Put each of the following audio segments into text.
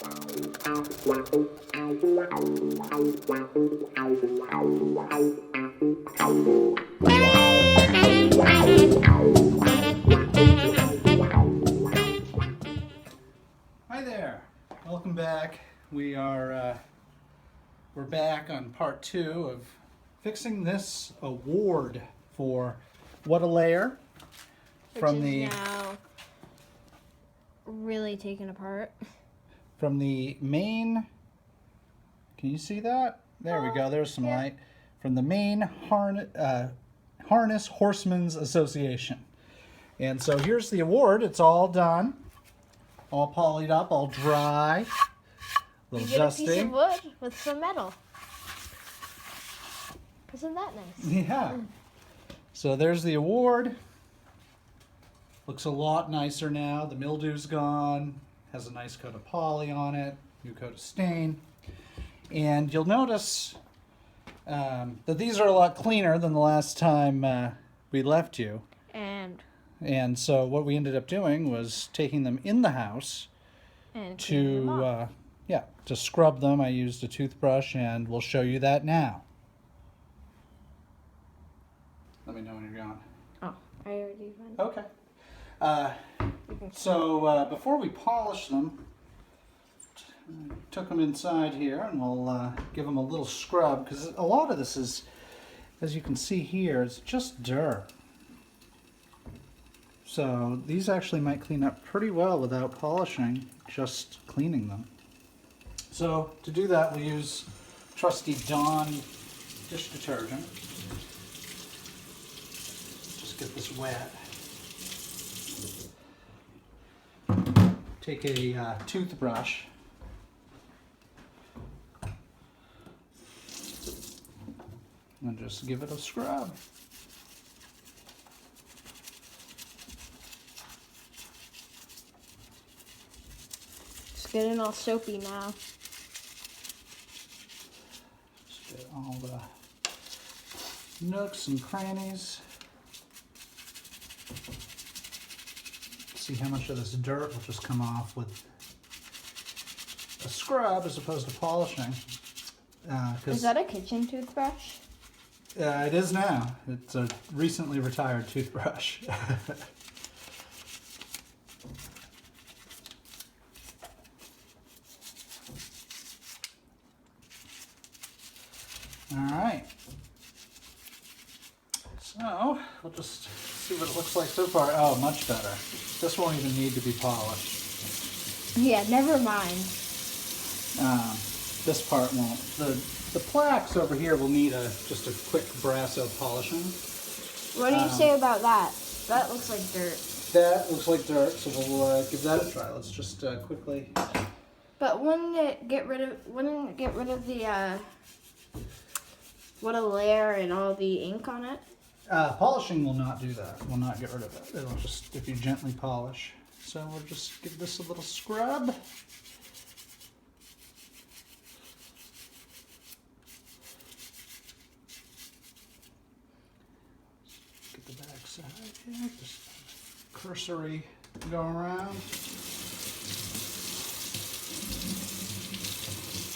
Hi there, welcome back. We're back on part 2 of fixing this award for What a Lair from the now really taken apart. From the Maine. Can you see that? There we go. There's some light. From the Maine Harness Horsemen's Association. And so here's the award. It's all done. All polyed up, all dry. A little dusty. You get a piece of wood with some metal. Isn't that nice? Yeah. So there's the award. Looks a lot nicer now. The mildew's gone. Has a nice coat of poly on it. New coat of stain. And you'll notice that these are a lot cleaner than the last time we left you. And so what we ended up doing was taking them in the house and to scrub them. I used a toothbrush, and we'll show you that now. Let me know when you're gone. Oh, I already went. Okay. So before we polish them, took them inside here, and we'll give them a little scrub, because a lot of this is, as you can see here, it's just dirt. So these actually might clean up pretty well without polishing, just cleaning them. So to do that, we use trusty Dawn dish detergent. Just get this wet. Take a toothbrush. And just give it a scrub. It's getting all soapy now. Just get all the nooks and crannies. See how much of this dirt will just come off with a scrub as opposed to polishing. Is that a kitchen toothbrush? It is now. It's a recently retired toothbrush. All right. So we'll just see what it looks like so far. Oh, much better. This won't even need to be polished. Yeah, never mind. This part won't. The plaques over here will need just a quick brasso polishing. What do you say about that? That looks like dirt. That looks like dirt, so we'll give that a try. Let's just quickly. But wouldn't it get rid of the What a Lair and all the ink on it? Polishing will not do that. Will not get rid of it. It'll just, if you gently polish. So we'll just give this a little scrub. Get the back side here. Just cursory go around.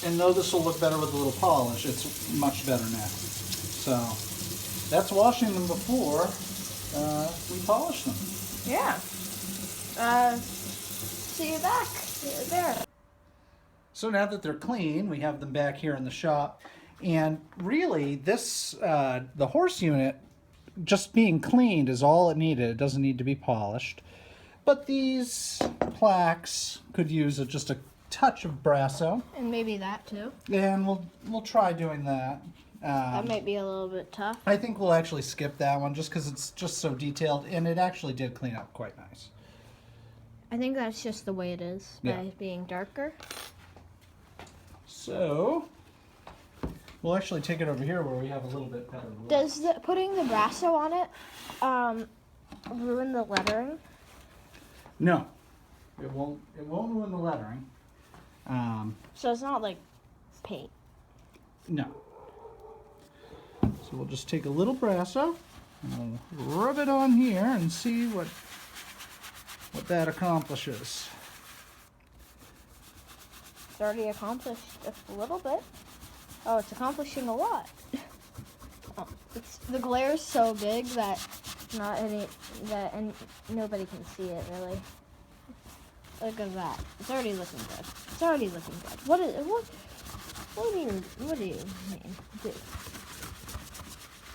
And though this will look better with a little polish, it's much better now. So that's washing them before we polish them. Yeah. See you back there. So now that they're clean, we have them back here in the shop. And really, this the horse unit, just being cleaned is all it needed. It doesn't need to be polished. But these plaques could use just a touch of brasso. And maybe that too. And we'll try doing that. That might be a little bit tough. I think we'll actually skip that one just because it's just so detailed, and it actually did clean up quite nice. I think that's just the way it is, by being darker. So we'll actually take it over here where we have a little bit better look. Does putting the brasso on it ruin the lettering? No, it won't. It won't ruin the lettering. So it's not like paint. No. So we'll just take a little brasso and we'll rub it on here and see what that accomplishes. It's already accomplished a little bit. Oh, it's accomplishing a lot. Oh, the glare is so big that nobody can see it really. Look at that. It's already looking good. It's already looking good. What do you mean, dude?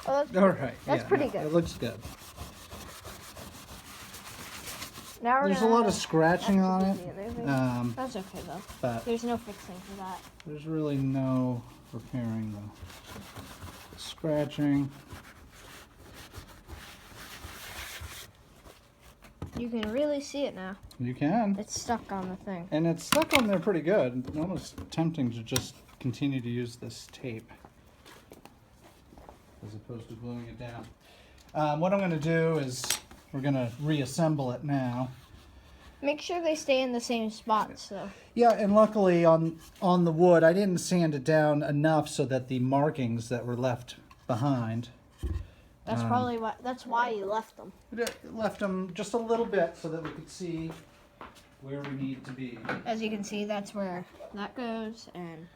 Oh, All right. that's pretty good. It looks good. Now There's a lot of scratching on it. That's okay though. But There's no fixing for that. there's really no repairing the scratching. You can really see it now. You can. It's stuck on the thing. And it's stuck on there pretty good. Almost tempting to just continue to use this tape as opposed to gluing it down. What I'm going to do is we're going to reassemble it now. Make sure they stay in the same spots though. Yeah, and luckily on the wood, I didn't sand it down enough so that the markings that were left behind. That's probably why. That's why you left them. Left them just a little bit so that we could see where we need to be. As you can see, that's where that goes, and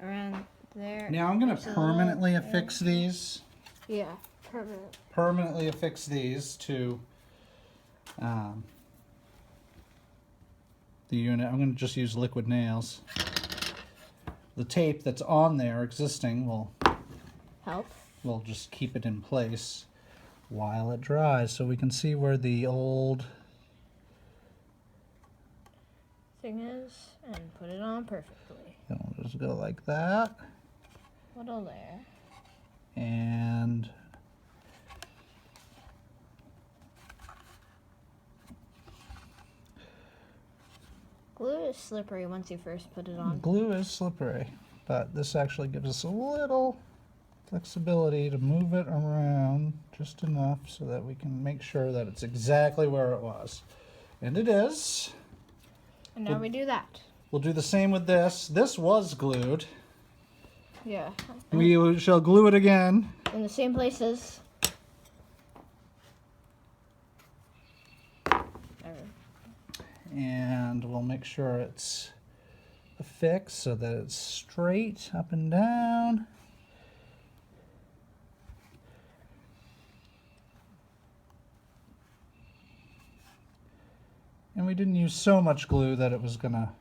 around there. Now I'm going to there's a permanently little- affix these. Yeah, permanent. Permanently affix these to the unit. I'm going to just use liquid nails. The tape that's on there existing will Help. we'll just keep it in place while it dries so we can see where the old Thing is, and put it on perfectly. and we'll just go like that What a layer. and Glue is slippery once you first put it on. glue is slippery, but this actually gives us a little flexibility to move it around just enough so that we can make sure that it's exactly where it was. And it is. And now we do that. We'll do the same with this. This was glued. Yeah. We shall glue it again. In the same places. And we'll make sure it's affixed so that it's straight up and down. And we didn't use so much glue that it was gonna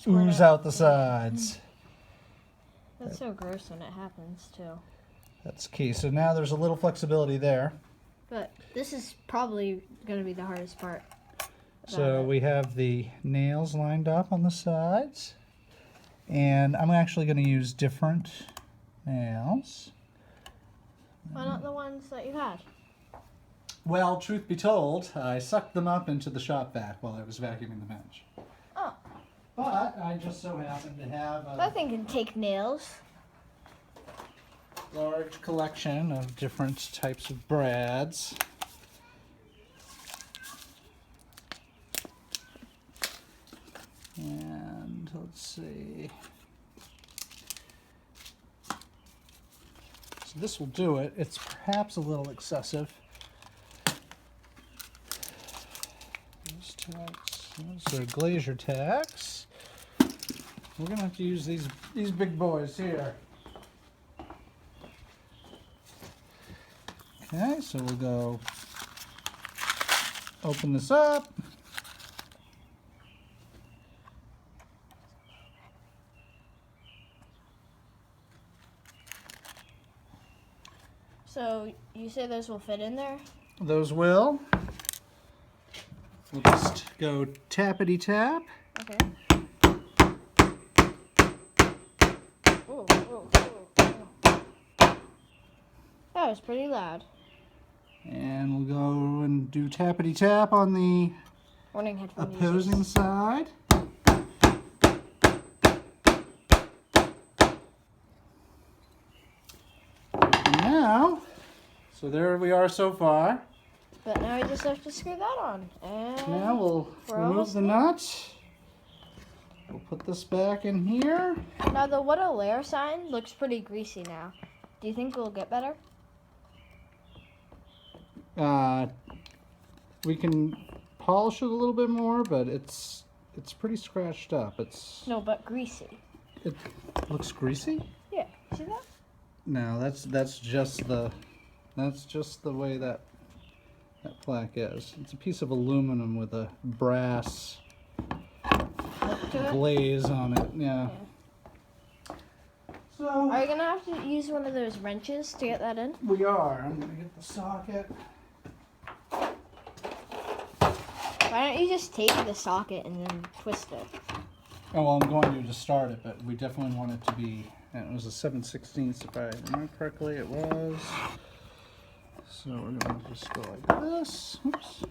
ooze out the sides. That's so gross when it happens too. That's key. So now there's a little flexibility there. But this is probably going to be the hardest part. So we have the nails lined up on the sides. And I'm actually going to use different nails. Why not the ones that you had? Well, truth be told, I sucked them up into the shop vac while I was vacuuming the bench. Oh. But I just so happened to have That a thing can take nails. large collection of different types of brads. And let's see. So this will do it. It's perhaps a little excessive. Those tacks, those are glazier tacks. We're gonna have to use these big boys here. Okay, so we'll go open this up. So you say those will fit in there? Those will. We'll just go tappity tap. Okay. Ooh, ooh, ooh, ooh. That was pretty loud. And we'll go and do tappity tap on the Warning headphone opposing users. side. And now, so there we are so far. But now I just have to screw that on. And Now we'll we're remove almost the done. nut. We'll put this back in here. Now the What a Lair sign looks pretty greasy now. Do you think it'll get better? We can polish it a little bit more, but it's it's pretty scratched up. It's No, but greasy. it looks greasy. Yeah, see that? No, that's just the way that plaque is. It's a piece of aluminum with a brass Look to it. glaze on it. Yeah. So Are you gonna have to use one of those wrenches to get that in? we are. I'm gonna get the socket. Why don't you just take the socket and then twist it? Oh, well, I'm going to start it, but we definitely want it to be, and it was a 7/16, if I remember correctly, it was. So we're going to just go like this. Oops.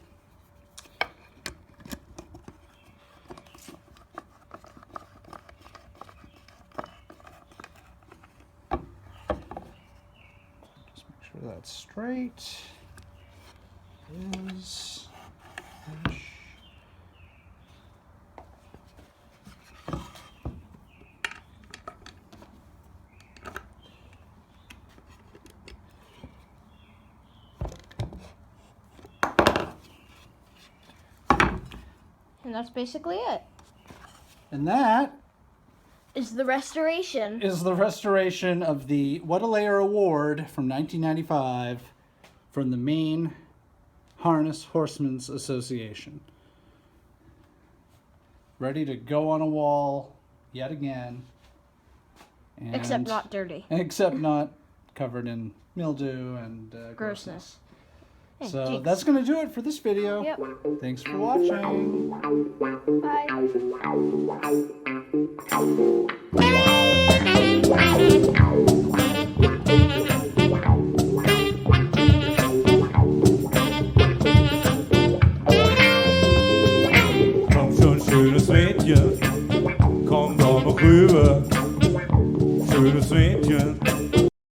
Just make sure that's straight. Is push. And that's basically it. And that Is the restoration. is the restoration of the What a Lair Award from 1995 from the Maine Harness Horsemen's Association. Ready to go on a wall yet again. And Except not dirty. Except not covered in mildew and grossness. Hey, So jinx. that's going to do it for this video. Yep. Thanks for watching. Bye. Kom från Tjurosvedjen, kom dam och sjua. Tjurosvedjen,